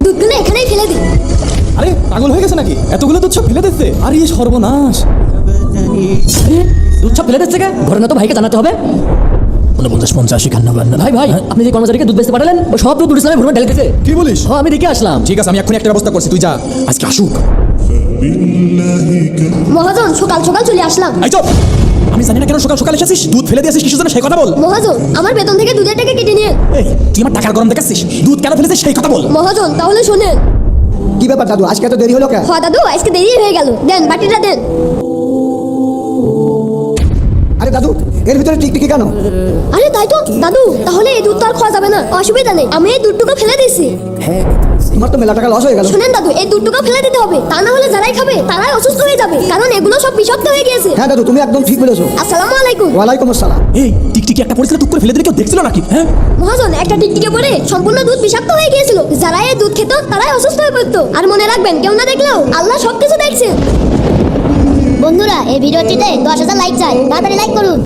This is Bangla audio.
দুধগুলো এখানেই ফেলে দিই। আরে পাগল হয়ে গেছে নাকি? এতগুলো দুধ সব ফেলে দিচ্ছে। আরে এই সর্বনাশ! আরে দুধ সব ফেলে দিচ্ছে কে? ঘটনা তো ভাইকে জানাতে হবে। 49, 50, 51। ভাই ভাই, আপনি যে কর্মচারীকে দুধ বেচতে পাঠালেন ও সব দুধ ইসলামে ভরমে ঢেলে দিয়েছে। কি বলিস? হ্যাঁ, আমি দেখে আসলাম। ঠিক আছে, আমি এক্ষুনি একটা ব্যবস্থা করছি, তুই যা। আজকে আসুক। মহাজন সকাল সকাল চলে আসলাম। এই চুপ! আমি জানি না কেন সকাল সকাল এসেছিস, দুধ ফেলে দিয়েছিস কিসের জন্য সেই কথা বল। মহাজন আমার বেতন থেকে দুধের টাকা কেটে নিয়ে। এই তুই আমার টাকার গরম দেখাচ্ছিস, দুধ কেন ফেলেছিস সেই কথা বল। মহাজন তাহলে শোনেন। কি ব্যাপার দাদু, আজকে এত দেরি হলো কেন? হ্যাঁ দাদু, আজকে দেরি হয়ে গেল, দেন বাটিটা দেন। আরে দাদু, এর ভিতরে টিকটিকি কেন? আরে তাই তো দাদু, তাহলে এই দুধ তো আর খাওয়া যাবে না। অসুবিধা নেই, আমি এই দুধটুকু ফেলে দিয়েছি। তোমার তো মেলা টাকা লস হয়ে গেল। শুনেন দাদু, এই দুধটুকু ফেলে দিতে হবে, তা না হলে যারাই খাবে তারাই অসুস্থ হয়ে যাবে, কারণ এগুলো সব বিষাক্ত হয়ে গিয়েছে। হ্যাঁ দাদু, তুমি একদম ঠিক বলেছো। আসসালামু আলাইকুম। ওয়ালাইকুম আসসালাম। এই টিকটিকি একটা পড়েছিল, টুক করে ফেলে দিলে কেউ দেখছিল নাকি? হ্যাঁ মহাজন একটা টিকটিকে পড়ে সম্পূর্ণ দুধ বিষাক্ত হয়ে গিয়েছিল। যারা এই দুধ খেত তারাই অসুস্থ হয়ে পড়তো। আর মনে রাখবেন, কেউ না দেখলেও আল্লাহ সবকিছু দেখছেন। বন্ধুরা, এই ভিডিওটিতে 10,000 লাইক চাই, তাড়াতাড়ি লাইক করুন।